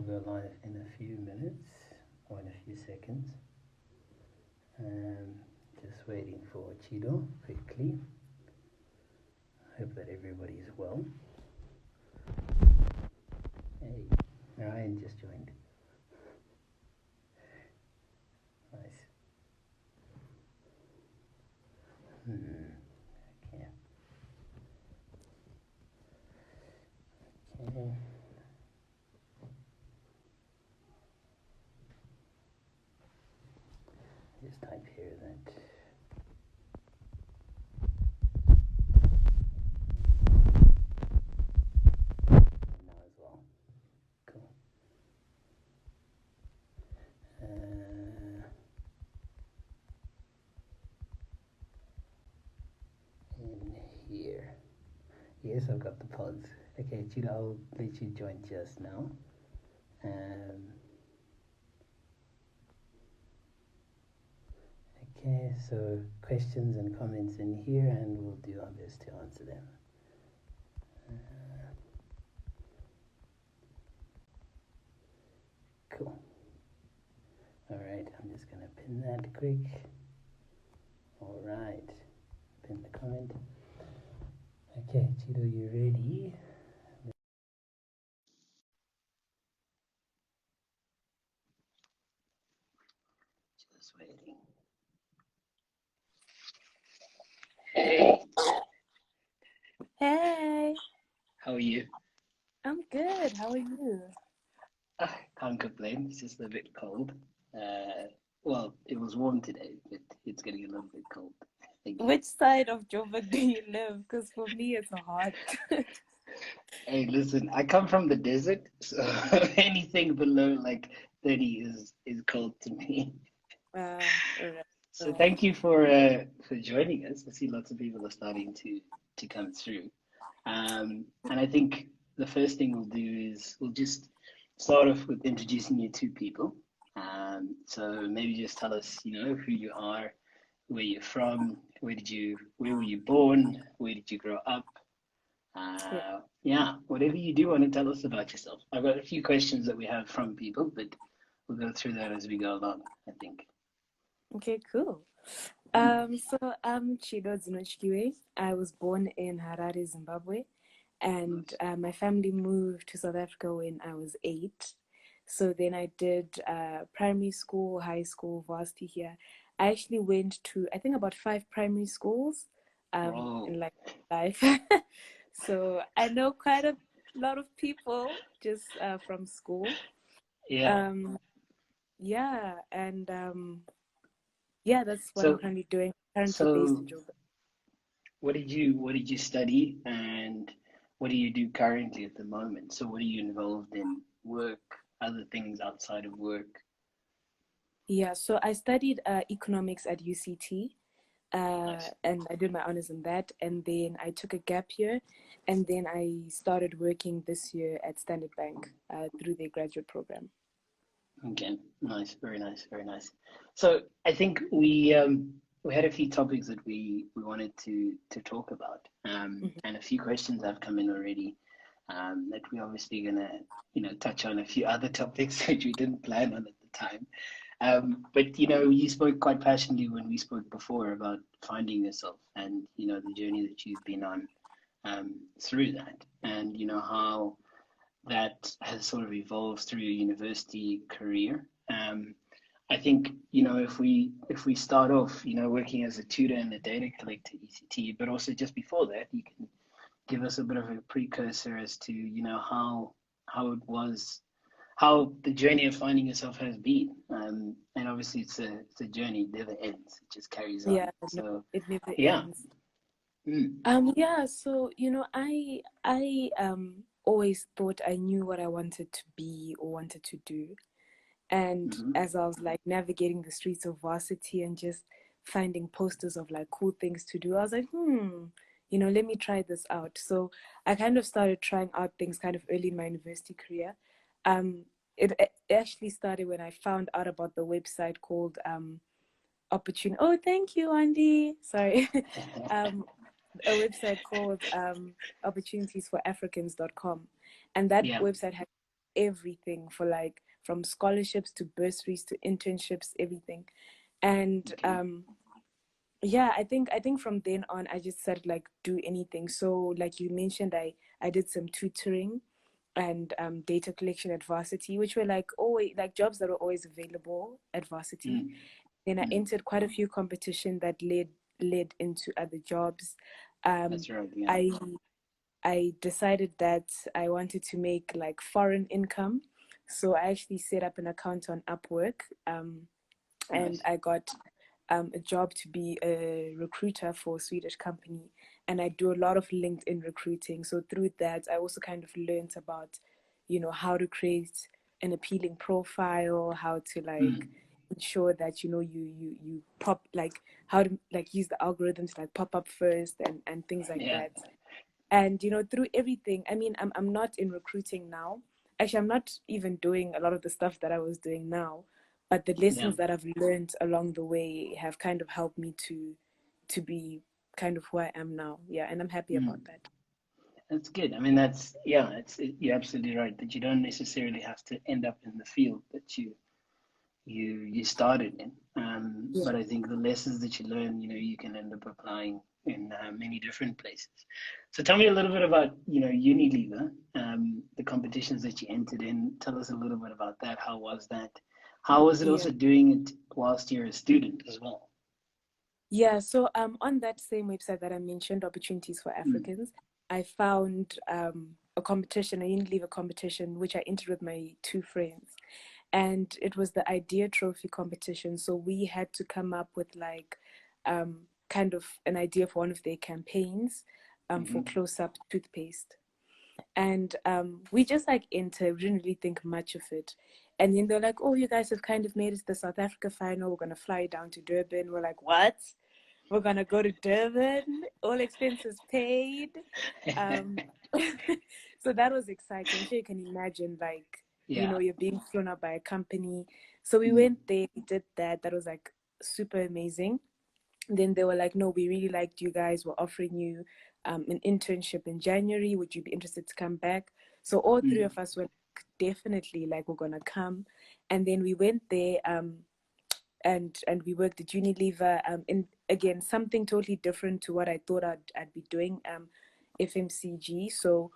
We'll go live in a few minutes or in a few seconds. Just waiting for Chido quickly. Hope that everybody's well. Hey, Ryan just joined. Nice. Okay. Okay. Just type here that now as well. Cool. In here. Yes, I've got the pods. Okay, Chido, I'll let you join just now. Okay, so questions and comments in here, and we'll do our best to answer them. Cool. All right, I'm just gonna pin that quick. All right, pin the comment. Okay, Chido, you ready? Just waiting. Hey. Hey, How are you? I'm good. How are you? Can't complain. It's just a bit cold. Well, it was warm today, but it's getting a little bit cold. Which side of Joburg do you live? Because for me, it's hot. Hey, listen, I come from the desert, so anything below like 30 is cold to me. All right. So thank you for joining us. I see lots of people are starting to come through. And I think the first thing we'll do is we'll just start off with introducing you to people. So maybe just tell us, who you are, where you're from, where were you born, where did you grow up? Yeah, whatever you do want to tell us about yourself. I've got a few questions that we have from people, but we'll go through that as we go along, I think. Okay, cool. So I'm Chido Dzinotyiwei. I was born in Harare, Zimbabwe, and my family moved to South Africa when I was 8. So then I did primary school, high school, varsity here. I actually went to, I think, about 5 primary schools in life. So I know quite a lot of people just from school. Yeah. Yeah, and yeah, that's what I'm currently doing. Currently based in Joburg. What did you study, and what do you do currently at the moment? So what are you involved in? Work, other things outside of work? Yeah, so I studied economics at UCT. Nice. And I did my honors in that, and then I took a gap year, and then I started working this year at Standard Bank through their graduate program. Okay, nice, very nice, very nice. So I think we had a few topics that we wanted to talk about, and a few questions have come in already. That we're obviously gonna touch on a few other topics which we didn't plan on at the time. But you spoke quite passionately when we spoke before about finding yourself and the journey that you've been on through that, and how that has sort of evolved through your university career. I think if we start off working as a tutor and a data collector at ECT, but also just before that, you can give us a bit of a precursor as to how it was, how the journey of finding yourself has been. And obviously it's a journey, it never ends, it just carries on. Yeah, So it never yeah. ends. Yeah, so I always thought I knew what I wanted to be or wanted to do. And as I was like navigating the streets of varsity and just finding posters of like cool things to do, I was like, let me try this out. So I kind of started trying out things kind of early in my university career. It actually started when I found out about the website called Opportunity. Oh, thank you, Andy. Sorry. A website called opportunitiesforafricans.com. And that website had everything, for like from scholarships to bursaries to internships, everything. And yeah, I think from then on I just said like do anything. So like you mentioned, I did some tutoring and data collection at varsity, which were like always like jobs that were always available at varsity. Then I entered quite a few competitions that led into other jobs. That's right. Yeah. I decided that I wanted to make like foreign income, so I actually set up an account on Upwork, and Nice. I got a job to be a recruiter for a Swedish company, and I do a lot of LinkedIn recruiting. So through that, I also kind of learned about, how to create an appealing profile, how to like ensure that you pop, like how to like use the algorithms to like pop up first, and things like Yeah. that. And through everything, I mean, I'm not in recruiting now. Actually, I'm not even doing a lot of the stuff that I was doing now, but the Yeah. lessons that I've learned along the way have kind of helped me to be kind of who I am now. Yeah, and I'm happy about that. That's good. I mean, you're absolutely right that you don't necessarily have to end up in the field that you started in. Yeah. But I think the lessons that you learn, you can end up applying in many different places. So tell me a little bit about, Unilever, the competitions that you entered in. Tell us a little bit about that. How was that? How was it Yeah. also doing it whilst you're a student as well? Yeah, so on that same website that I mentioned, Opportunities for Africans, I found a competition, a Unilever competition, which I entered with my two friends. And it was the Idea Trophy competition. So we had to come up with like kind of an idea for one of their campaigns for close-up toothpaste. And we just like entered, we didn't really think much of it. And then they're like, oh, you guys have kind of made it to the South Africa final. We're going to fly down to Durban. We're like, what? We're going to go to Durban? All expenses paid. Um, so that was exciting. I'm sure you can imagine, like, Yeah. you're being flown out by a company. So we Mm, went there, we did that. That was like super amazing. Then they were like, no, we really liked you guys. We're offering you an internship in January. Would you be interested to come back? So all three of us were like, definitely, like, we're gonna come. And then we went there, and we worked at Unilever, in again something totally different to what I thought I'd be doing, FMCG. So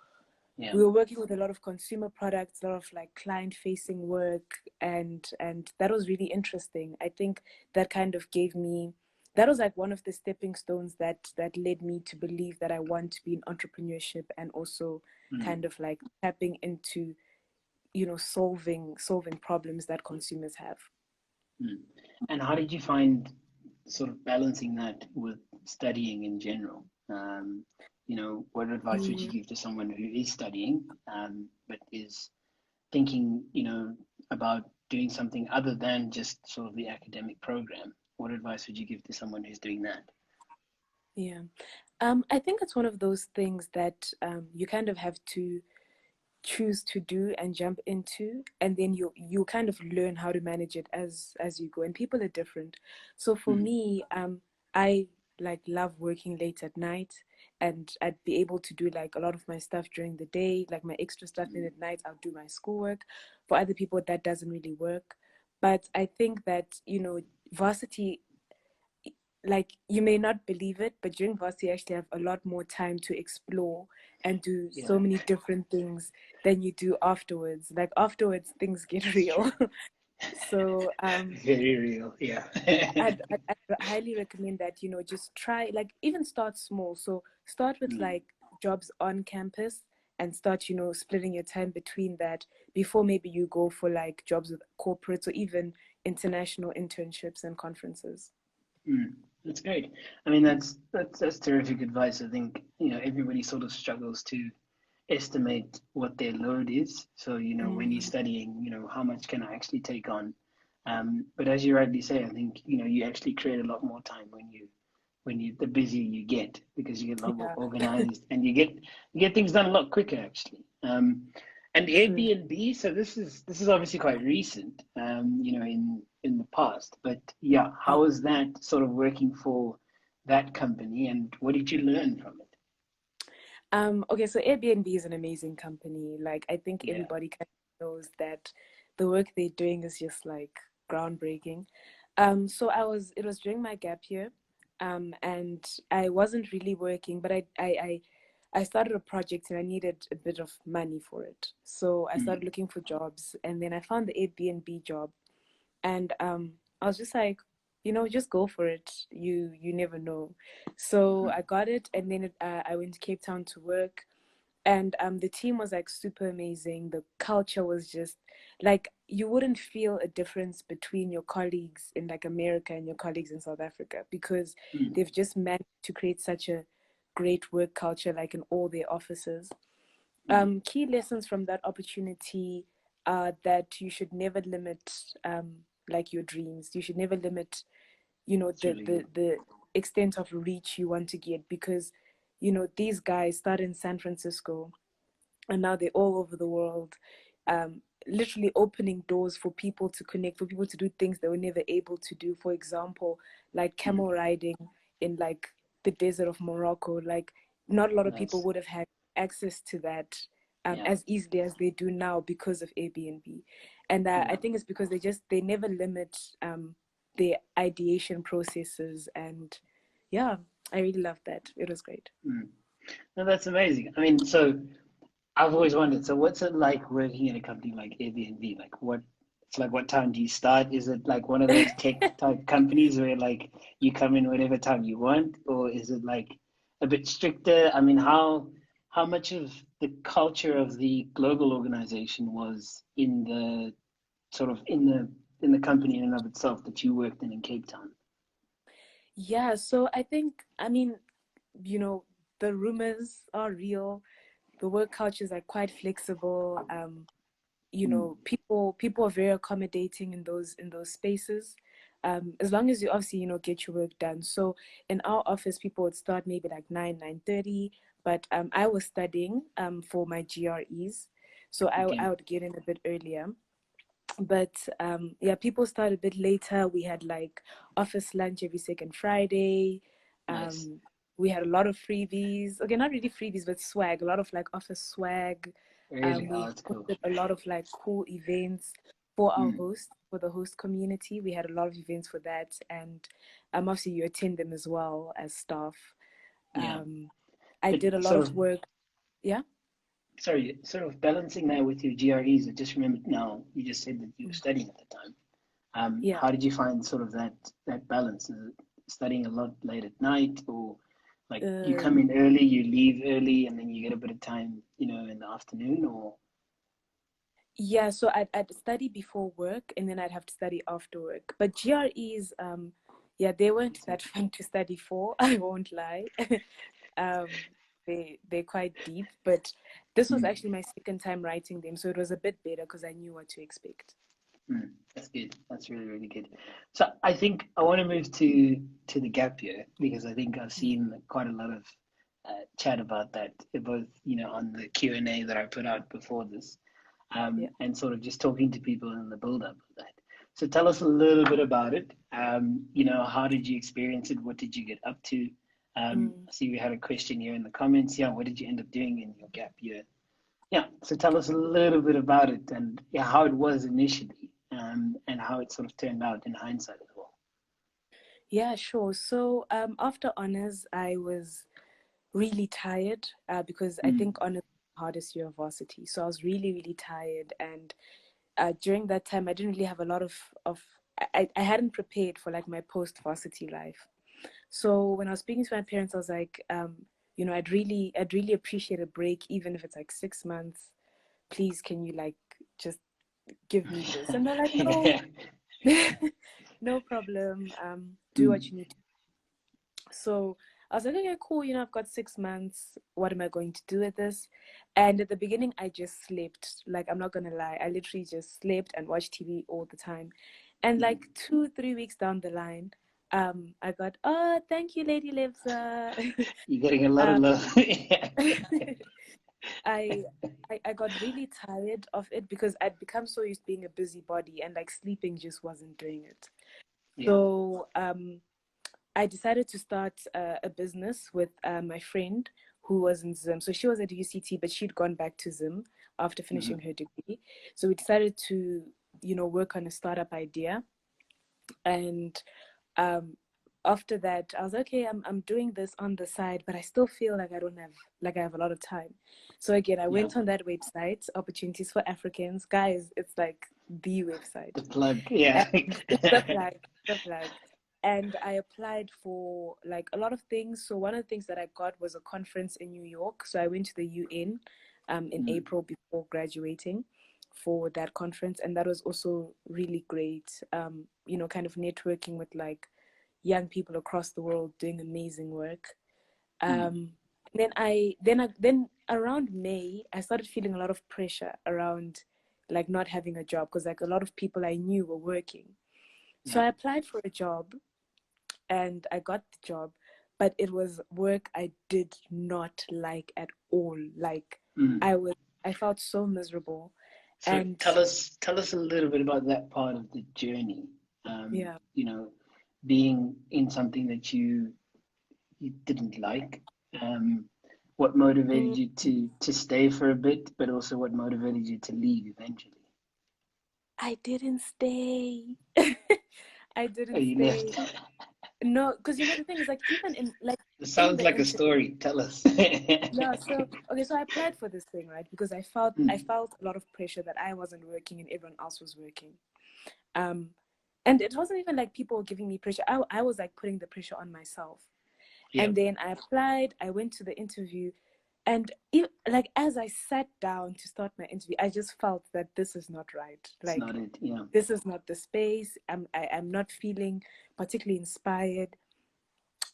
yeah. we were working with a lot of consumer products, a lot of like client facing work, and that was really interesting. I think that kind of gave me, that was like one of the stepping stones that led me to believe that I want to be in entrepreneurship, and also kind of like tapping into solving problems that consumers have. And how did you find sort of balancing that with studying in general? What advice would you Mm. give to someone who is studying, but is thinking, about doing something other than just sort of the academic program? What advice would you give to someone who's doing that? Yeah. I think it's one of those things that you kind of have to choose to do and jump into, and then you kind of learn how to manage it as you go. And people are different. So for me, I like love working late at night, and I'd be able to do like a lot of my stuff during the day, like my extra stuff in at night. I'll do my schoolwork. For other people, that doesn't really work. But I think that varsity, like, you may not believe it, but during varsity you actually have a lot more time to explore and do Yeah, so many different things than you do afterwards. Like afterwards things get it's true. real. So Very real. Yeah. I'd highly recommend that, just try, like, even start small. So start with like jobs on campus, and start, splitting your time between that before maybe you go for like jobs with corporates or even international internships and conferences. That's great. I mean, that's terrific advice. I think everybody sort of struggles to estimate what their load is. So when you're Mm, studying, how much can I actually take on? But as you rightly say, I think you actually create a lot more time when you the busier you get, because you get a lot more yeah, organized, and you get things done a lot quicker actually. And true. Airbnb, so this is obviously quite recent, in the past, but yeah, Yeah. how is that sort of working for that company, and what did you learn from it? Okay, so Airbnb is an amazing company. Like, I think Yeah. everybody can knows that the work they're doing is just like groundbreaking. So it was during my gap year, and I wasn't really working, but I started a project and I needed a bit of money for it. So I started looking for jobs, and then I found the Airbnb job, and I was just like, just go for it. You never know. So I got it, and then I went to Cape Town to work, and the team was like super amazing. The culture was just like you wouldn't feel a difference between your colleagues in like America and your colleagues in South Africa, because they've just managed to create such a great work culture, like in all their offices. Key lessons from that opportunity are that you should never limit like your dreams. You should never limit, the extent of reach you want to get, because these guys started in San Francisco and now they're all over the world, literally opening doors for people to connect, for people to do things they were never able to do. For example, like camel riding in like the desert of Morocco. Like not a lot of people would have had access to that as easily as they do now because of Airbnb. And I think it's because they never limit their ideation processes. And yeah, I really loved that. It was great. No, that's amazing. I mean, so I've always wondered, so what's it like working in a company like Airbnb? Like what time do you start? Is it like one of those tech type companies where like you come in whatever time you want, or is it like a bit stricter? I mean, how much of the culture of the global organization was in the sort of in the company in and of itself that you worked in Cape Town? Yeah, so I mean, the rumors are real. The work cultures are quite flexible. People are very accommodating in those spaces. As long as you obviously, get your work done. So in our office, people would start maybe like 9:30, but I was studying for my GREs, so I would get in a bit earlier. But yeah, people start a bit later. We had like office lunch every second Friday. Nice. We had a lot of freebies. Okay, not really freebies, but swag. A lot of like office swag. Really? Oh, We that's cool. hosted a lot of like cool events for our host, for the host community. We had a lot of events for that, and obviously you attend them as well as staff. Yeah. I But did a lot of work. Yeah. sorry, sort of balancing that with your GREs, I just remembered now, you just said that you were studying at the time. Yeah. How did you find sort of that balance? Is it studying a lot late at night, or like you come in early, you leave early, and then you get a bit of time, in the afternoon, or? Yeah, so I'd study before work and then I'd have to study after work. But GREs, yeah, they weren't that fun to study for, I won't lie. um, they're quite deep, but this was actually my second time writing them, so it was a bit better because I knew what to expect. That's good. That's really, really good. So I think I want to move to the gap year, because I think I've seen quite a lot of chat about that, both on the Q&A that I put out before this, Yeah. and sort of just talking to people in the build up of that. So tell us a little bit about it. How did you experience it? What did you get up to? I see we had a question here in the comments. Yeah, what did you end up doing in your gap year? Yeah, so tell us a little bit about it, and how it was initially, and how it sort of turned out in hindsight as well. Yeah, sure. So after honors, I was really tired because I think honors was the hardest year of varsity. So I was really, really tired, and during that time, I didn't really have a lot of I hadn't prepared for like my post varsity life. So when I was speaking to my parents, I was like, I'd really appreciate a break, even if it's like 6 months. Please, can you like just give me this? And they're like, no, no problem. Do what you need to. So I was like, okay, cool. I've got 6 months. What am I going to do with this? And at the beginning, I just slept. Like, I'm not going to lie. I literally just slept and watched TV all the time. And like 2-3 weeks down the line, I got, oh, thank you, Lady Livza. You're getting a lot of love. I got really tired of it because I'd become so used to being a busybody, and like sleeping just wasn't doing it. Yeah. So I decided to start a business with my friend who was in Zim. So she was at UCT, but she'd gone back to Zim after finishing her degree. So we decided to, work on a startup idea. And after that, I was like, okay, I'm doing this on the side, but I still feel like I have a lot of time. So again, I went on that website, Opportunities for Africans. Guys, it's like the website. The plug, yeah. It's the plug. And I applied for like a lot of things. So one of the things that I got was a conference in New York. So I went to the UN in April before graduating for that conference. And that was also really great, kind of networking with like young people across the world doing amazing work. Then around May, I started feeling a lot of pressure around like not having a job, because like a lot of people I knew were working. So I applied for a job and I got the job, but it was work I did not like at all. Like I felt so miserable. So and tell us a little bit about that part of the journey. Being in something that you didn't like. What motivated you to stay for a bit, but also what motivated you to leave eventually? I didn't stay. I didn't you stay. left? No, because the thing is, like, even in like It sounds like a story. Tell us. Yeah, so I applied for this thing, right? Because I felt a lot of pressure that I wasn't working and everyone else was working. And it wasn't even like people were giving me pressure. I was like putting the pressure on myself. Yep. And then I applied, I went to the interview, and like as I sat down to start my interview, I just felt that this is not right. Like, it's not it, yeah. This is not the space. I'm not feeling particularly inspired.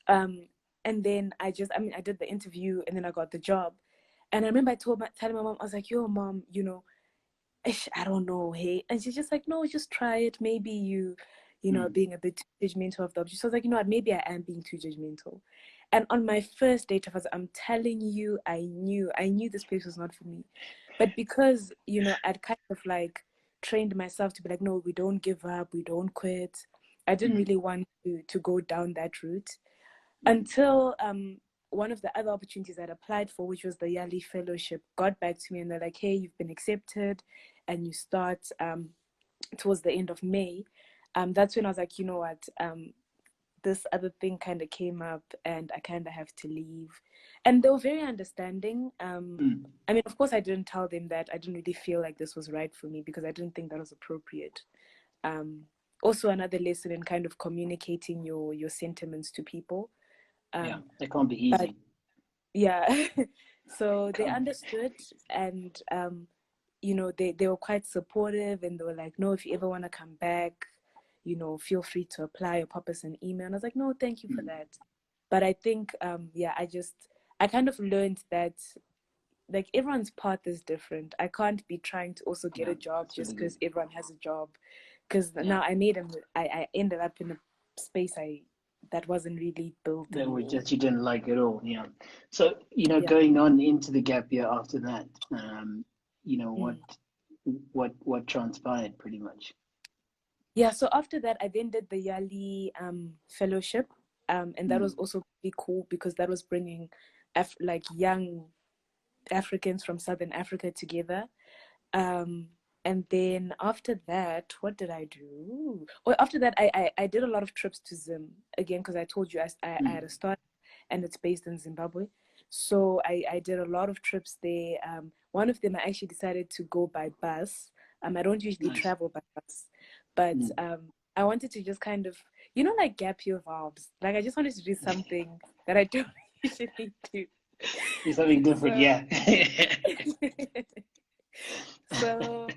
And then I did the interview and then I got the job. And I remember telling my mom, I was like, yo, Mom, I don't know, hey. And she's just like, no, just try it. Maybe being a bit too judgmental of the option. So I was like, maybe I am being too judgmental. And on my first date of us, I'm telling you, I knew this place was not for me. But because, I'd kind of like trained myself to be like, no, we don't give up, we don't quit. I didn't really want to go down that route until one of the other opportunities I'd applied for, which was the Yali Fellowship, got back to me and they're like, hey, you've been accepted and you start towards the end of May. That's when I was like, you know what, this other thing kind of came up and I kind of have to leave. And they were very understanding. I mean, of course, I didn't tell them that I didn't really feel like this was right for me because I didn't think that was appropriate. Also, another lesson in kind of communicating your sentiments to people. It can't be easy. But, yeah. So they understood and, they were quite supportive and they were like, no, if you ever want to come back, feel free to apply or pop us an email. And I was like, no, thank you for that. But I think, I kind of learned that like everyone's path is different. I can't be trying to also get a job just because everyone has a job. Because now I ended up in a space that wasn't really built. That was just, you didn't like it all, yeah. So, going on into the gap year after that, what transpired pretty much? Yeah, so after that, I then did the Yali fellowship, and that was also really cool because that was bringing young Africans from Southern Africa together. And then after that, what did I do? Well, after that, I did a lot of trips to Zim again because I told you I had a start, and it's based in Zimbabwe. So I did a lot of trips there. One of them I actually decided to go by bus. I don't usually travel by bus, but I wanted to just kind of, like gap year vibes. Like I just wanted to do something that I don't usually do. Do something different, yeah. So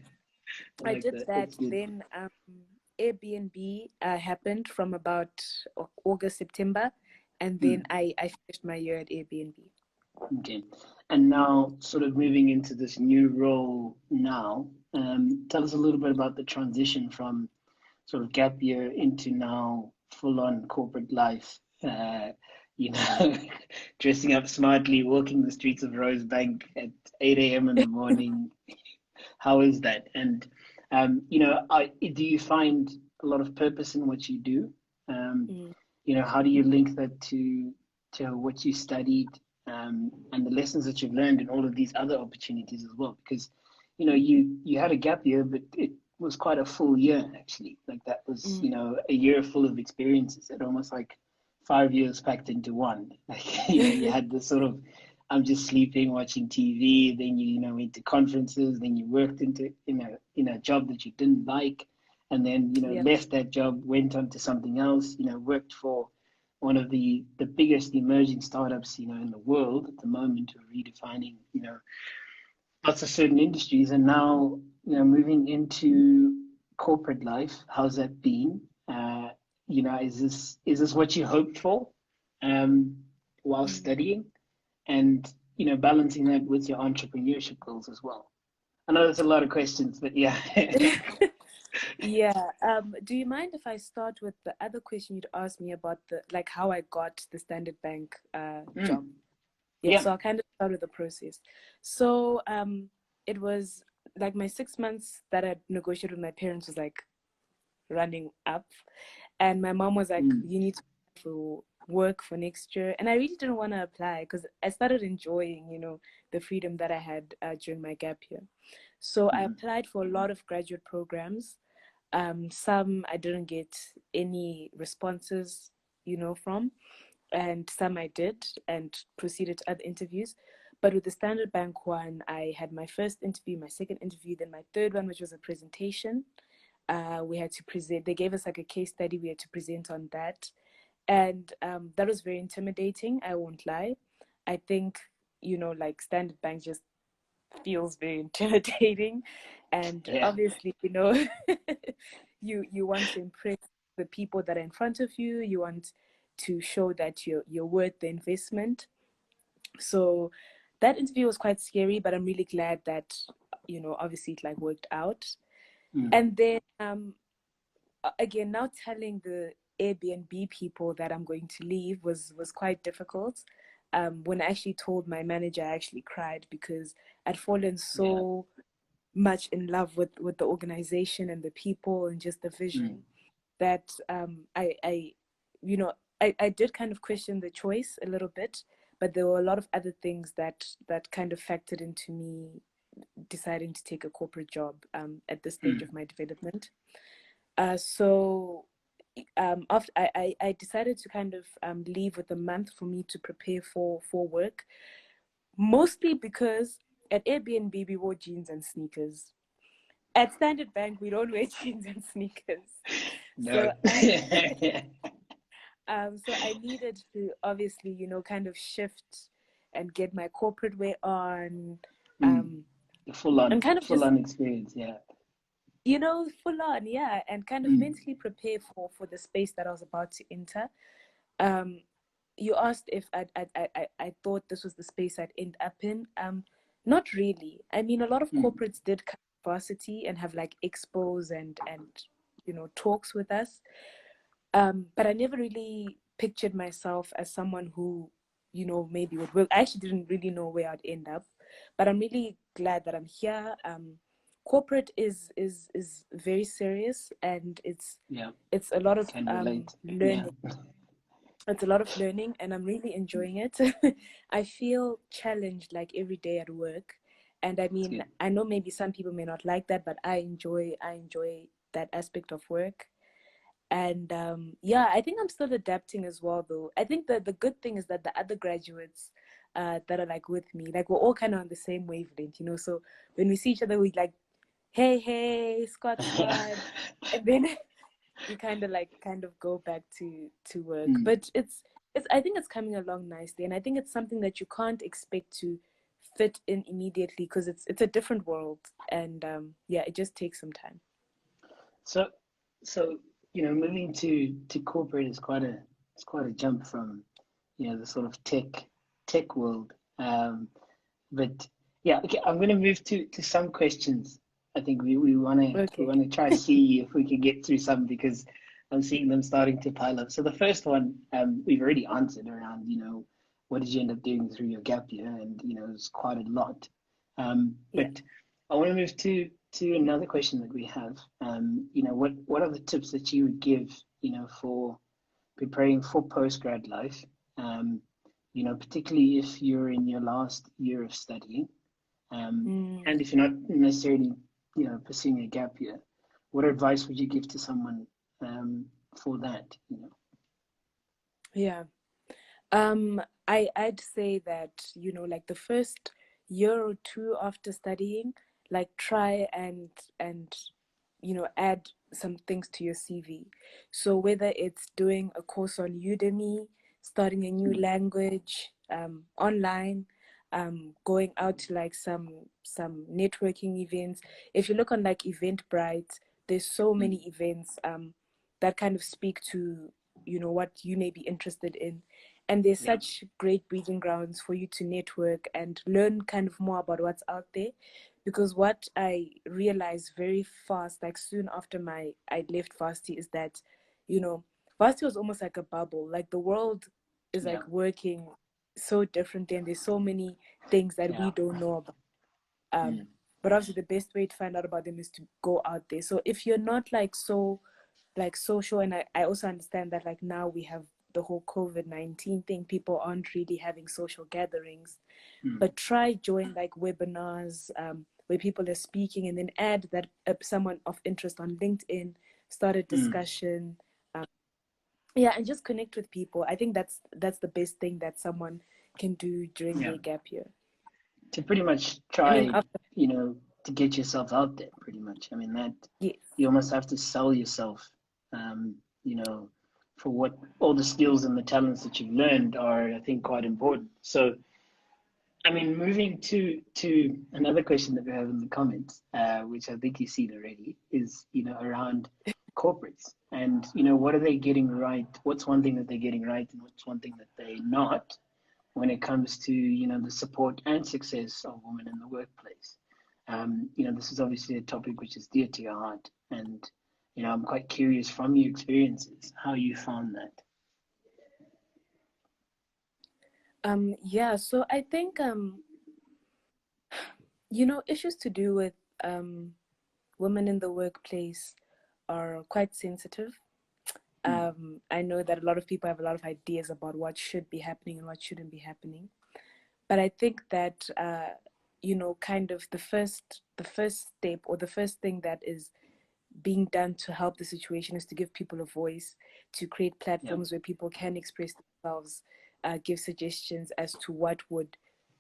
I did that. Then Airbnb happened from about August, September, and then I finished my year at Airbnb. Okay, and now sort of moving into this new role now, tell us a little bit about the transition from sort of gap year into now full-on corporate life. Dressing up smartly, walking the streets of Rosebank at 8 a.m. in the morning. How is that? And, do you find a lot of purpose in what you do? How do you link that to what you studied? and the lessons that you've learned in all of these other opportunities as well. Because, you know, you had a gap year, but it was quite a full year actually. Like that was, you know, a year full of experiences. It almost like 5 years packed into one. Like, you know, you had this sort of, I'm just sleeping, watching TV. Then you know, went to conferences. Then you worked in a job that you didn't like, and then, you know, left that job, went on to something else. You know, worked for one of the biggest emerging startups, you know, in the world at the moment, who are redefining, you know, lots of certain industries. And now, you know, moving into corporate life. How's that been? You know, is this what you hoped for while studying? And, you know, balancing that with your entrepreneurship goals as well. I know there's a lot of questions, but yeah. Yeah. Do you mind if I start with the other question you'd asked me about like how I got the Standard Bank job? Yeah. So I'll kind of start with the process. So it was like my 6 months that I negotiated with my parents was like running up, and my mom was like, you need to work for next year. And I really didn't want to apply because I started enjoying, you know, the freedom that I had during my gap year. So I applied for a lot of graduate programs. Some I didn't get any responses, you know, from, and some I did and proceeded to other interviews. But with the Standard Bank one, I had my first interview, my second interview, then my third one, which was a presentation. We had to present. They gave us like a case study. We had to present on that, and that was very intimidating. I won't lie. I think, you know, like Standard Bank just feels very intimidating, and obviously, you know, you want to impress the people that are in front of you. You want to show that you're worth the investment. So that interview was quite scary, but I'm really glad that, you know, obviously it like worked out. And then again, now telling the Airbnb people that I'm going to leave was quite difficult. When I actually told my manager, I actually cried because I'd fallen so much in love with the organization and the people and just the vision that I you know, I did kind of question the choice a little bit, but there were a lot of other things that kind of factored into me deciding to take a corporate job at this stage of my development. So after I decided to kind of leave with a month for me to prepare for work, mostly because at Airbnb we wore jeans and sneakers. At Standard Bank we don't wear jeans and sneakers. No. So I needed to obviously, you know, kind of shift and get my corporate wear on. The full on experience, you know, full on, and kind of mentally prepare for the space that I was about to enter. You asked if I thought this was the space I'd end up in. Not really. I mean, a lot of corporates did come to varsity and have like expos and you know, talks with us. But I never really pictured myself as someone who, you know, maybe would work. I actually didn't really know where I'd end up, but I'm really glad that I'm here. Corporate is very serious, and it's a lot of learning. It's a lot of learning, and I'm really enjoying it. I feel challenged like every day at work, and I mean, I know maybe some people may not like that, but I enjoy that aspect of work. And I think I'm still adapting as well, though. I think that the good thing is that the other graduates that are like with me, like we're all kind of on the same wavelength, you know. So when we see each other, we like, hey, Scott, and then we kind of go back to work. But it's I think it's coming along nicely, and I think it's something that you can't expect to fit in immediately because it's a different world, and it just takes some time. So you know, moving to corporate is quite a jump from, you know, the sort of tech world. But yeah, okay, I'm going to move to some questions. I think we want to try to see if we can get through some, because I'm seeing them starting to pile up. So the first one we've already answered around, you know, what did you end up doing through your gap year, and you know, it's quite a lot. But I want to move to another question that we have. You know, what are the tips that you would give, you know, for preparing for post-grad life? particularly if you're in your last year of studying, and if you're not necessarily, pursuing a gap year, what advice would you give to someone for that? Yeah. I'd say that, like the first year or two after studying, like try and add some things to your CV. So whether it's doing a course on Udemy, starting a new language, online, going out to like some networking events. If you look on like Eventbrite, there's so many events that kind of speak to what you may be interested in, and there's such great breeding grounds for you to network and learn kind of more about what's out there. Because what I realized very fast, like soon after I left varsity, is that varsity was almost like a bubble. Like the world is like working so differently, and there's so many things that we don't know about. But obviously the best way to find out about them is to go out there. So if you're not like so like social, and I also understand that like now we have the whole COVID-19 thing, people aren't really having social gatherings, but try join like webinars where people are speaking, and then add that someone of interest on LinkedIn, start a discussion, and just connect with people. I think that's the best thing that someone can do during their gap year. To pretty much try, to get yourself out there, pretty much. I mean, that you almost have to sell yourself, for what all the skills and the talents that you've learned are, I think, quite important. So, I mean, moving to another question that we have in the comments, which I think you see already, is, around corporates and, what are they getting right? What's one thing that they're getting right, and what's one thing that they're not, when it comes to the support and success of women in the workplace. This is obviously a topic which is dear to your heart, and I'm quite curious from your experiences how you found that. So I think issues to do with women in the workplace are quite sensitive. I know that a lot of people have a lot of ideas about what should be happening and what shouldn't be happening. But I think that, kind of the first step, or the first thing that is being done to help the situation, is to give people a voice, to create platforms where people can express themselves, give suggestions as to what would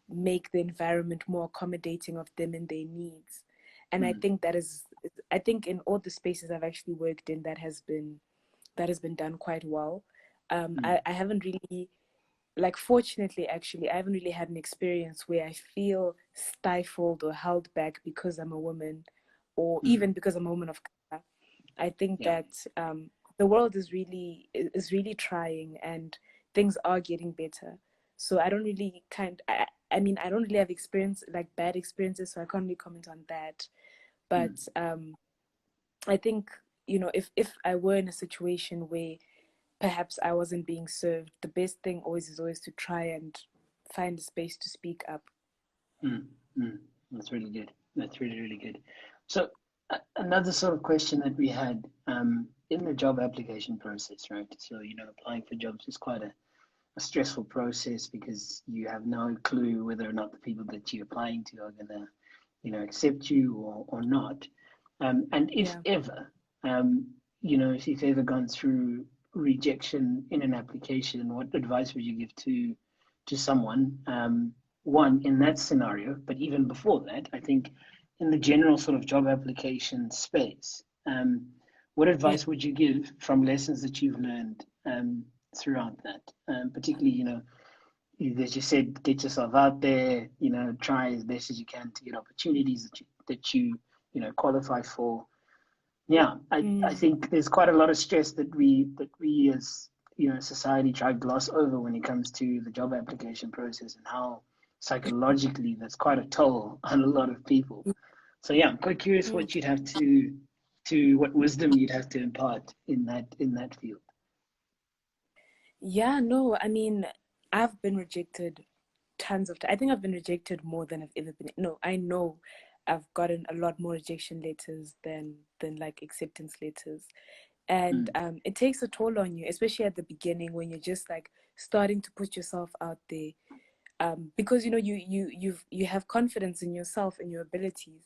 make the environment more accommodating of them and their needs. And I think in all the spaces I've actually worked in, that has been done quite well. I haven't really, like, fortunately, actually, I haven't really had an experience where I feel stifled or held back because I'm a woman, or even because I'm a woman of color. I think that the world is really trying, and things are getting better. So I don't really I mean, I don't really have bad experiences, so I can't really comment on that. But I think, if I were in a situation where perhaps I wasn't being served, the best thing is always to try and find a space to speak up. That's really good. That's really, really good. So another sort of question that we had in the job application process, right? So, applying for jobs is quite a stressful process, because you have no clue whether or not the people that you're applying to are going to, accept you or not. And if ever, if you've ever gone through rejection in an application, what advice would you give to someone? One, in that scenario, but even before that, I think in the general sort of job application space, what advice would you give from lessons that you've learned throughout that? Particularly, as you said, get yourself out there, try as best as you can to get opportunities that you qualify for. I think there's quite a lot of stress that we as society try to gloss over when it comes to the job application process, and how psychologically that's quite a toll on a lot of people. So I'm quite curious what you'd have what wisdom you'd have to impart in that field. No, I mean, I've been rejected tons of times. I think I've been rejected more than I've ever been. No, I know I've gotten a lot more rejection letters than like acceptance letters. And it takes a toll on you, especially at the beginning when you're just like starting to put yourself out there. Because you have confidence in yourself and your abilities,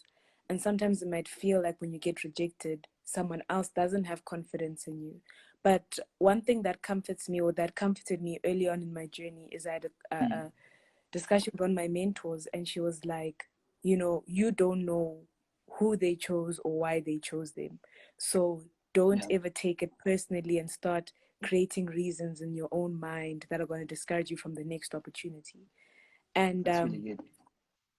and sometimes it might feel like when you get rejected, someone else doesn't have confidence in you. But one thing that comforts me, or that comforted me early on in my journey, is I had a discussion with one of my mentors, and she was like, you don't know who they chose or why they chose them, so don't ever take it personally and start creating reasons in your own mind that are going to discourage you from the next opportunity. And That's really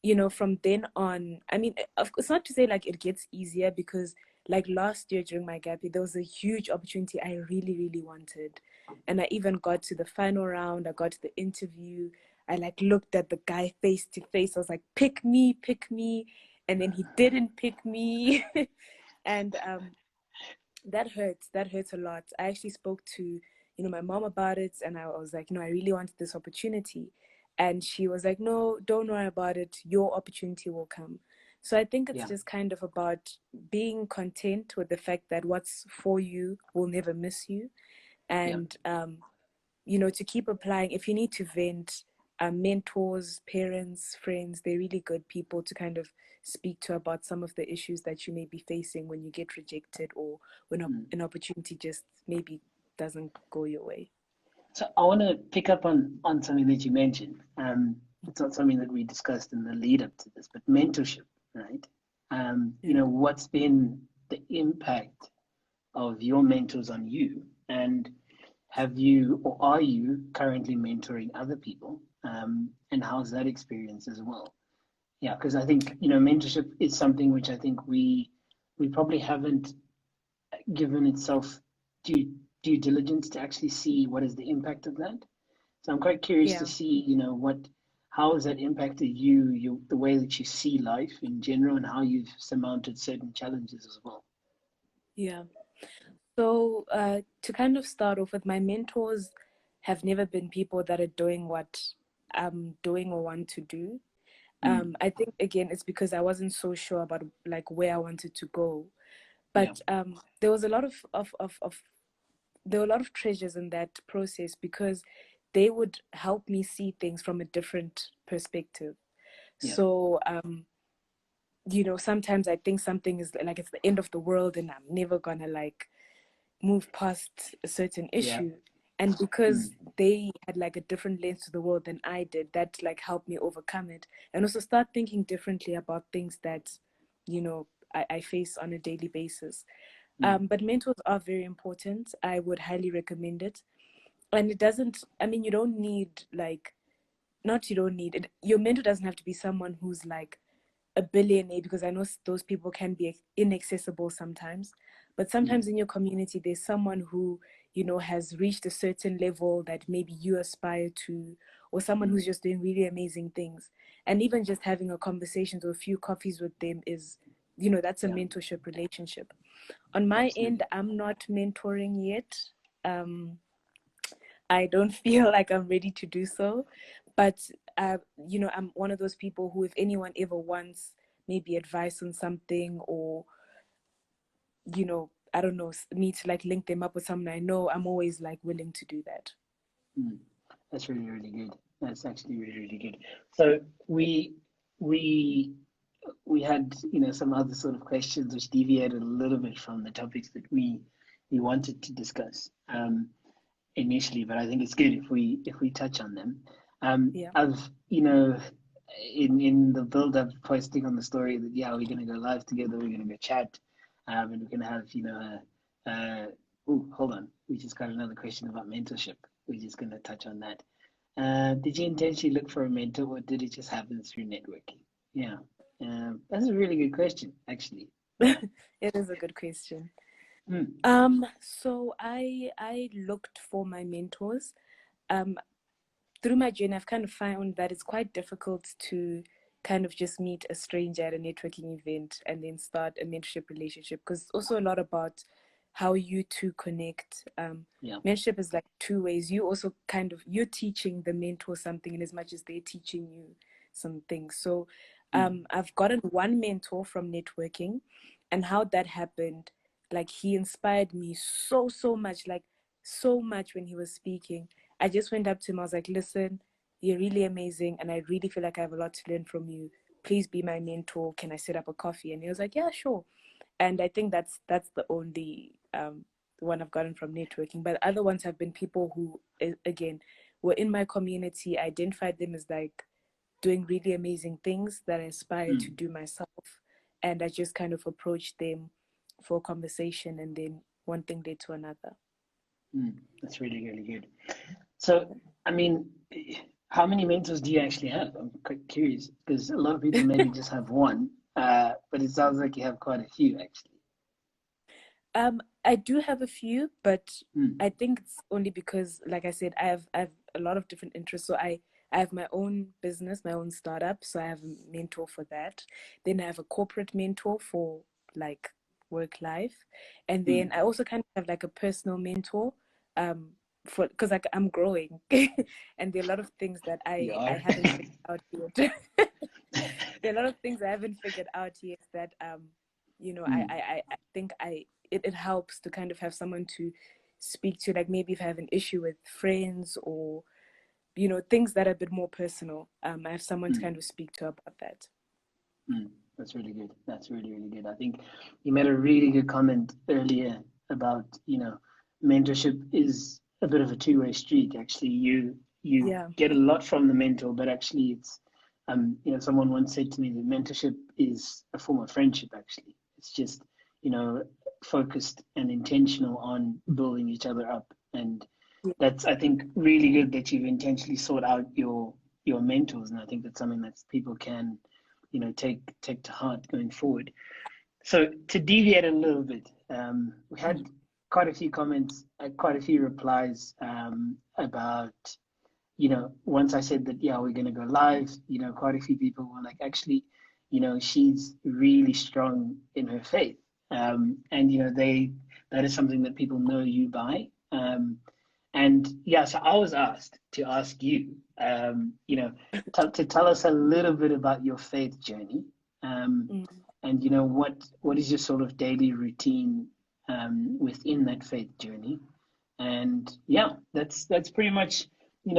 good. from then on, I mean, of course, not to say like it gets easier, because like last year during my gap year, there was a huge opportunity I really, really wanted. And I even got to the final round. I got to the interview. I like looked at the guy face to face. I was like, pick me, pick me. And then he didn't pick me. And that hurts. That hurts a lot. I actually spoke to, my mom about it, and I was like, I really wanted this opportunity. And she was like, no, don't worry about it. Your opportunity will come. So I think it's just kind of about being content with the fact that what's for you will never miss you. And, to keep applying. If you need to vent, mentors, parents, friends, they're really good people to kind of speak to about some of the issues that you may be facing when you get rejected, or when an opportunity just maybe doesn't go your way. So I want to pick up on something that you mentioned. It's not something that we discussed in the lead up to this, but mentorship, right? What's been the impact of your mentors on you, and have you, or are you currently mentoring other people? And how's that experience as well? Yeah, because I think mentorship is something which I think we probably haven't given itself due diligence to actually see what is the impact of that. So I'm quite curious to see, how has that impacted you, the way that you see life in general, and how you've surmounted certain challenges as well. Yeah. So to kind of start off with, my mentors have never been people that are doing what I'm doing or want to do. I think again it's because I wasn't so sure about like where I wanted to go. But there was a lot there were a lot of treasures in that process, because they would help me see things from a different perspective. So sometimes I think something is like it's the end of the world and I'm never gonna like move past a certain issue. And because they had like a different lens to the world than I did, that like helped me overcome it, and also start thinking differently about things that I face on a daily basis. But mentors are very important. I would highly recommend it. And it doesn't, I mean, you don't need like, not you don't need it. Your mentor doesn't have to be someone who's like a billionaire, because I know those people can be inaccessible sometimes. But sometimes in your community, there's someone who, has reached a certain level that maybe you aspire to, or someone who's just doing really amazing things. And even just having a conversation or a few coffees with them is, that's a mentorship relationship. On my end, I'm not mentoring yet. I don't feel like I'm ready to do so. But, I'm one of those people who, if anyone ever wants maybe advice on something, or, I don't know, me to like link them up with someone I know, I'm always like willing to do that. That's really, really good. That's actually really, really good. So we had some other sort of questions which deviated a little bit from the topics that we wanted to discuss initially, but I think it's good if we touch on them. I've in the build up posting on the story that we're gonna go live together, we're gonna go chat, and we're gonna have hold on, we just got another question about mentorship. We're just gonna touch on that. Did you intentionally look for a mentor, or did it just happen through networking? Yeah, that's a really good question, actually. It is a good question. So I looked for my mentors. Through my journey, I've kind of found that it's quite difficult to kind of just meet a stranger at a networking event and then start a mentorship relationship, because it's also a lot about how you two connect. Mentorship is like two ways. You also you're teaching the mentor something in as much as they're teaching you something. So I've gotten one mentor from networking, and how that happened. like he inspired me so much, like so much when he was speaking. I just went up to him. I was like, listen, you're really amazing, and I really feel like I have a lot to learn from you. Please be my mentor. Can I set up a coffee? And he was like, yeah, sure. And I think that's the only one I've gotten from networking. But other ones have been people who, again, were in my community. I identified them as like doing really amazing things that I aspire to do myself, and I just kind of approached them for a conversation, and then one thing led to another. That's really, really good. So, I mean, how many mentors do you actually have? I'm quite curious because a lot of people maybe just have one, but it sounds like you have quite a few actually. I do have a few, but I think it's only because, like I said, I have a lot of different interests. So I have my own business, my own startup. So I have a mentor for that. Then I have a corporate mentor for like work life, and then I also kind of have like a personal mentor, for because like I'm growing, and there are a lot of things that I haven't figured out yet. There are a lot of things I haven't figured out yet that I think it helps to kind of have someone to speak to, like maybe if I have an issue with friends or things that are a bit more personal. I have someone to kind of speak to about that. That's really good. That's really, really good. I think you made a really good comment earlier about, mentorship is a bit of a two-way street. Actually, you get a lot from the mentor, but actually it's, someone once said to me that mentorship is a form of friendship, actually. It's just, focused and intentional on building each other up. And that's, I think, really good that you've intentionally sought out your mentors. And I think that's something that people can, take to heart going forward. So to deviate a little bit, we had quite a few comments, quite a few replies about, once I said that, yeah, we're going to go live, quite a few people were like, actually, she's really strong in her faith. And, that is something that people know you by. And yeah, so I was asked to ask you, to tell us a little bit about your faith journey, and what is your sort of daily routine within that faith journey, and yeah, that's pretty much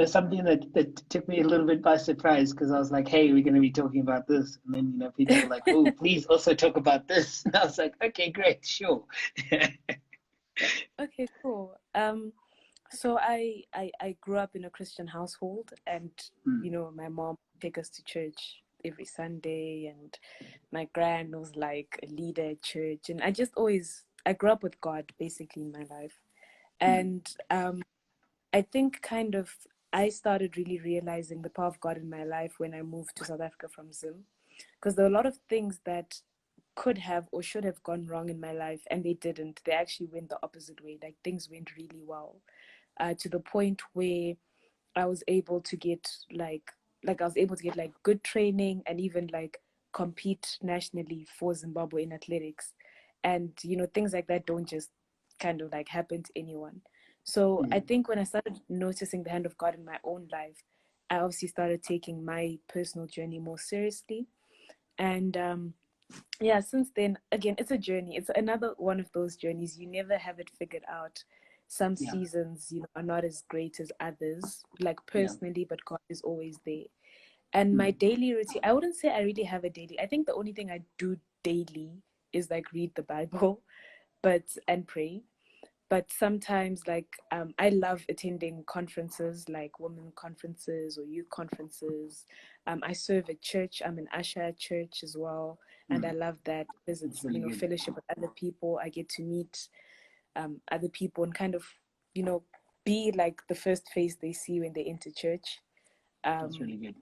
something that took me a little bit by surprise because I was like, hey, we're going to be talking about this, and then people were like, oh, please also talk about this, and I was like, okay, great, sure. Okay, cool. So I grew up in a Christian household, and my mom would take us to church every Sunday, and my gran was like a leader at church, and I grew up with God basically in my life. And I think kind of I started really realizing the power of God in my life when I moved to South Africa from Zim, because there were a lot of things that could have or should have gone wrong in my life, and they didn't. They actually went the opposite way. Like things went really well, to the point where I was able to get like good training and even like compete nationally for Zimbabwe in athletics. And things like that don't just kind of like happen to anyone. So I think when I started noticing the hand of God in my own life, I obviously started taking my personal journey more seriously. And yeah, since then, again, it's a journey. It's another one of those journeys. You never have it figured out. Some seasons, are not as great as others, like personally, but God is always there. And my daily routine, I wouldn't say I really have a daily. I think the only thing I do daily is like read the Bible, and pray. But sometimes, like, I love attending conferences, like women conferences or youth conferences. I serve at church. I'm an usher at church as well, and I love that because it's really fellowship with other people. I get to meet other people and kind of be like the first face they see when they enter church. That's really good.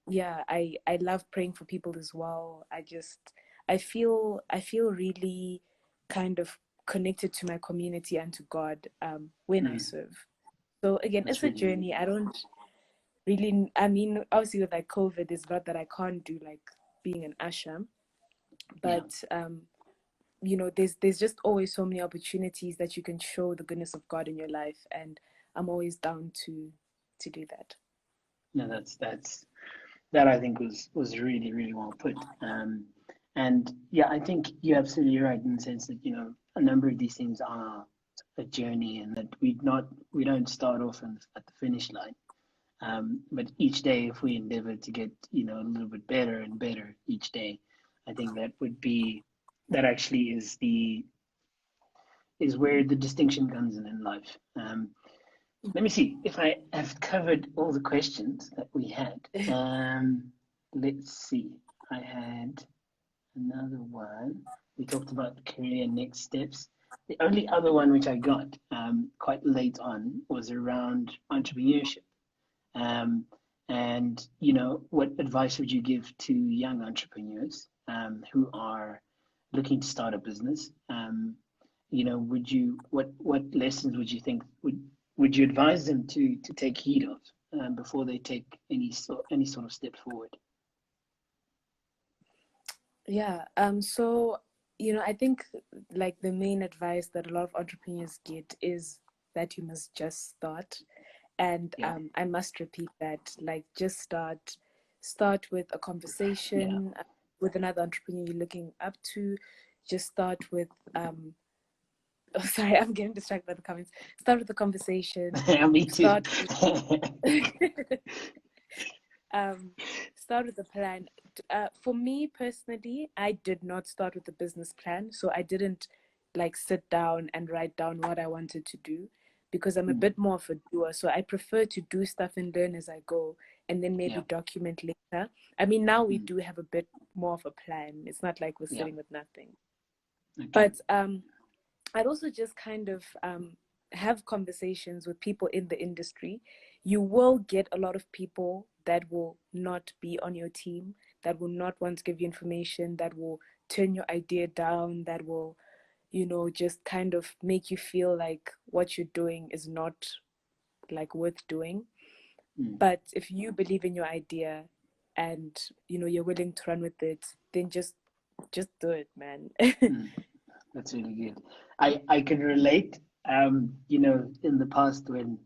Yeah, I love praying for people as well. I feel really kind of connected to my community and to God when I serve. So again, That's it's a really journey. I don't really, I mean, obviously with like COVID, there's a lot that I can't do, like being an usher, but there's just always so many opportunities that you can show the goodness of God in your life, and I'm always down to do that. No, that I think was really, really well put. And yeah, I think you're absolutely right in the sense that a number of these things are a journey, and that we don't start off at the finish line. But each day, if we endeavor to get, a little bit better and better each day, I think that actually is where the distinction comes in life. Let me see if I have covered all the questions that we had. Let's see. I had another one. We talked about career next steps. The only other one which I got quite late on was around entrepreneurship. And, what advice would you give to young entrepreneurs who are looking to start a business? What lessons would you think would you advise them to take heed of before they take any sort of step forward? Yeah. So, I think like the main advice that a lot of entrepreneurs get is that you must just start. And I must repeat that, like, just start with a conversation with another entrepreneur you're looking up to. Just start with oh, sorry, I'm getting distracted by the comments. Start with the conversation. Me too. Start with the plan. For me personally, I did not start with a business plan, so I didn't like sit down and write down what I wanted to do, because I'm a bit more of a doer. So I prefer to do stuff and learn as I go, and then maybe document later. I mean, now we do have a bit more of a plan. It's not like we're sitting with nothing. Okay. But I'd also just kind of have conversations with people in the industry. You will get a lot of people that will not be on your team, that will not want to give you information, that will turn your idea down, that will, just kind of make you feel like what you're doing is not like worth doing. But if you believe in your idea and, you're willing to run with it, then just do it, man. That's really good. I can relate, in the past when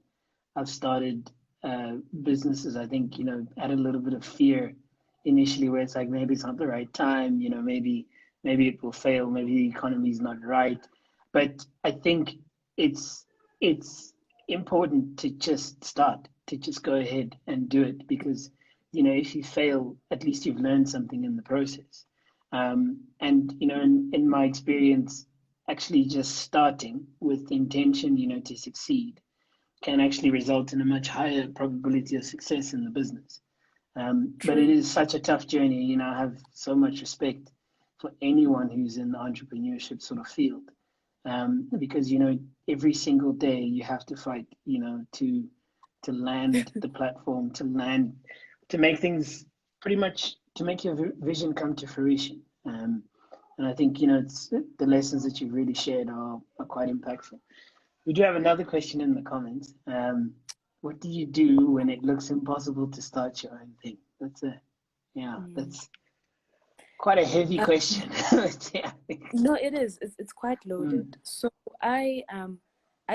I've started businesses, I think, had a little bit of fear initially, where it's like, maybe it's not the right time, maybe it will fail, maybe the economy is not right. But I think it's important to just start, to just go ahead and do it, because, if you fail, at least you've learned something in the process. And, in my experience, actually just starting with the intention, to succeed can actually result in a much higher probability of success in the business. But it is such a tough journey. I have so much respect for anyone who's in the entrepreneurship sort of field, because, every single day you have to fight, to land the platform, to make things pretty much, to make your vision come to fruition. And I think, it's the lessons that you've really shared are quite impactful. We do have another question in the comments. What do you do when it looks impossible to start your own thing? That's quite a heavy question. No, it is. It's quite loaded. So I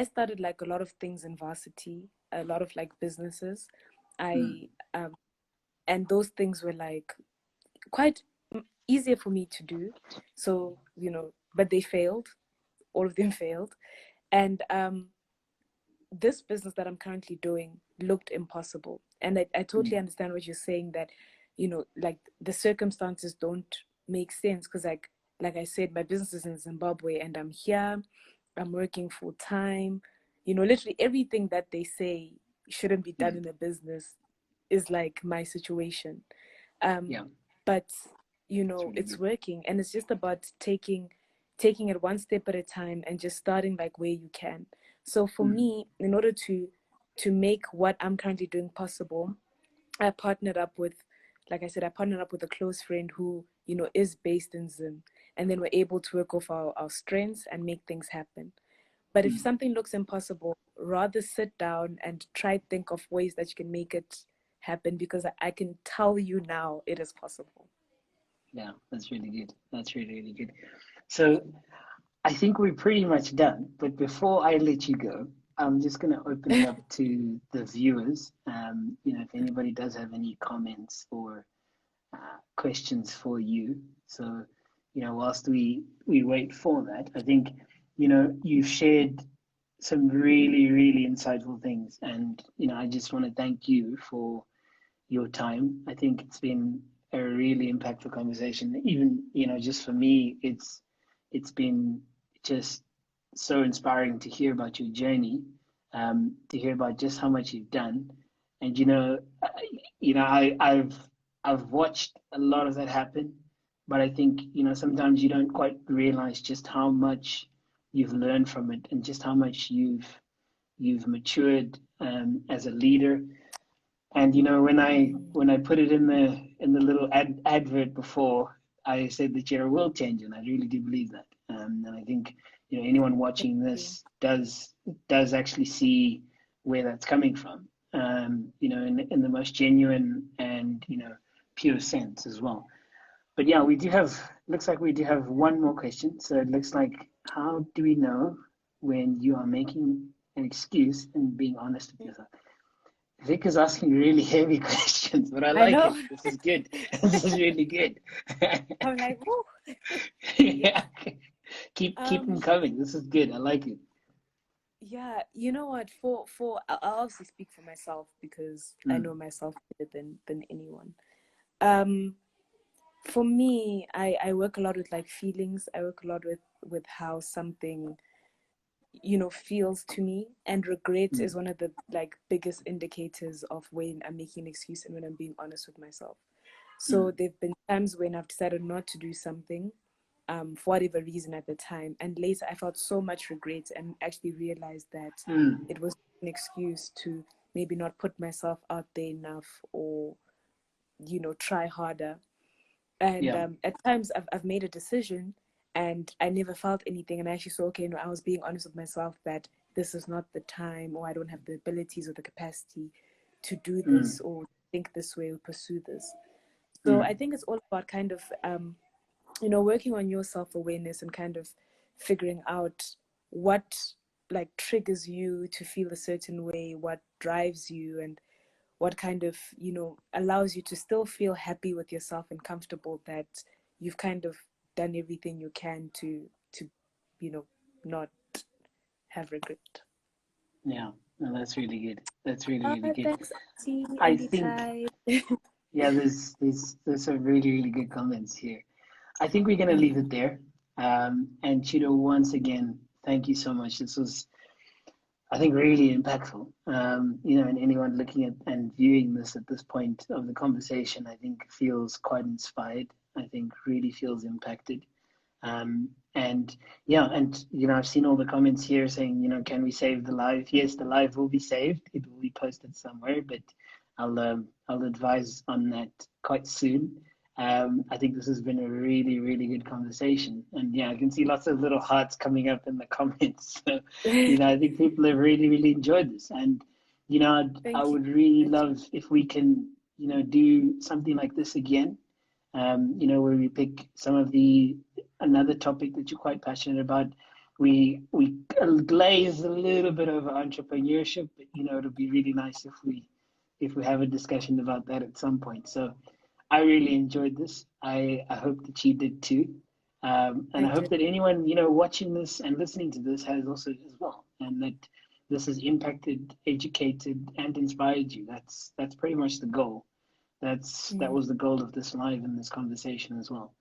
started like a lot of things in varsity, a lot of like businesses. And those things were like quite easier for me to do. So, but they failed. All of them failed. And this business that I'm currently doing looked impossible. And I totally understand what you're saying, that, like the circumstances don't make sense, because like I said, my business is in Zimbabwe and I'm here, I'm working full time. Literally everything that they say shouldn't be done in a business is like my situation. But, it's working, and it's just about taking it one step at a time and just starting like where you can. So for me, in order to make what I'm currently doing possible, I partnered up with a close friend who, is based in Zim, and then we're able to work off our strengths and make things happen. But if something looks impossible, rather sit down and try to think of ways that you can make it happen, because I can tell you now it is possible. Yeah, that's really good. That's really, really good. So I think we're pretty much done. But before I let you go, I'm just going to open it up to the viewers. If anybody does have any comments or questions for you. So, whilst we wait for that, I think, you've shared some really, really insightful things. And, I just want to thank you for your time. I think it's been a really impactful conversation. Even, just for me, it's been just so inspiring to hear about your journey, to hear about just how much you've done. And, I've watched a lot of that happen, but I think, sometimes you don't quite realize just how much you've learned from it and just how much you've matured as a leader. And when I put it in the little advert before, I said that you're a world changer, and I really do believe that. And I think anyone watching this does actually see where that's coming from. In the most genuine and pure sense as well. But yeah, looks like we do have one more question. So it looks like, how do we know when you are making an excuse and being honest with yourself? Vic is asking really heavy questions, but I like it. This is good. This is really good. I'm like, woo. Yeah. Keep them coming. This is good. I like it. Yeah, you know what? I'll obviously speak for myself because I know myself better than anyone. For me, I work a lot with like feelings. I work a lot with how something feels to me, and regret is one of the like biggest indicators of when I'm making an excuse and when I'm being honest with myself. So there've been times when I've decided not to do something for whatever reason at the time, and later I felt so much regret and actually realized that it was an excuse to maybe not put myself out there enough, or try harder. And at times I've made a decision and I never felt anything, and I actually saw, okay, no, I was being honest with myself that this is not the time, or I don't have the abilities or the capacity to do this, or think this way, or pursue this. So I think it's all about kind of working on your self-awareness and kind of figuring out what like triggers you to feel a certain way, what drives you, and what kind of allows you to still feel happy with yourself and comfortable that you've kind of done everything you can to not have regret. Yeah, no, that's really good. That's really good. Thanks, Auntie, I Andy think Ty. yeah, there's some really, really good comments here. I think we're gonna leave it there. And Chido, once again, thank you so much. This was, I think, really impactful. And anyone looking at and viewing this at this point of the conversation, I think feels quite inspired. I think really feels impacted. And yeah, and I've seen all the comments here saying, can we save the live? Yes, the live will be saved. It will be posted somewhere, but I'll advise on that quite soon. I think this has been a really, really good conversation. And yeah, I can see lots of little hearts coming up in the comments. So, I think people have really, really enjoyed this. And, I would really love if we can, do something like this again, where we pick another topic that you're quite passionate about. We glaze a little bit over entrepreneurship, but, it'll be really nice if we have a discussion about that at some point. So I really enjoyed this. I hope that you did too. And I hope that anyone, watching this and listening to this has also as well. And that this has impacted, educated, and inspired you. That's pretty much the goal. That was the goal of this live and this conversation as well.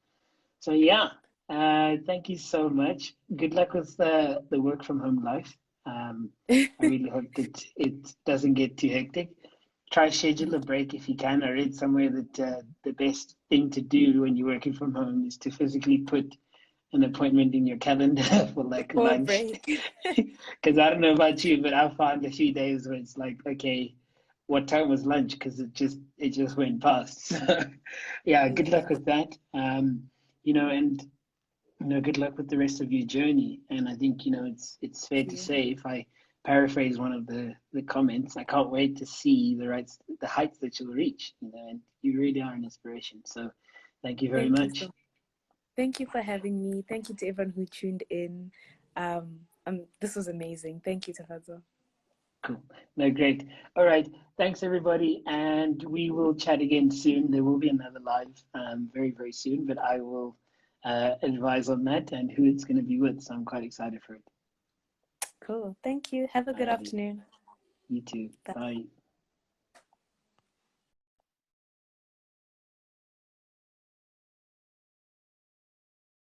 So yeah, thank you so much. Good luck with the work from home life. I really hope that it doesn't get too hectic. Try schedule a break if you can. I read somewhere that the best thing to do when you're working from home is to physically put an appointment in your calendar for like lunch. Because I don't know about you, but I found a few days where it's like, okay, what time was lunch? Because it just went past. So yeah, good luck with that. And good luck with the rest of your journey. And I think it's fair to say, if I paraphrase one of the comments, I can't wait to see the heights that you'll reach. And you really are an inspiration. So thank you very much. Thank you for having me. Thank you to everyone who tuned in. This was amazing. Thank you, Tafazo. Cool. No, great. All right. Thanks, everybody. And we will chat again soon. There will be another live very, very soon, but I will advise on that and who it's going to be with. So I'm quite excited for it. Cool. Thank you. Have a good Alrighty. afternoon. You too. Bye.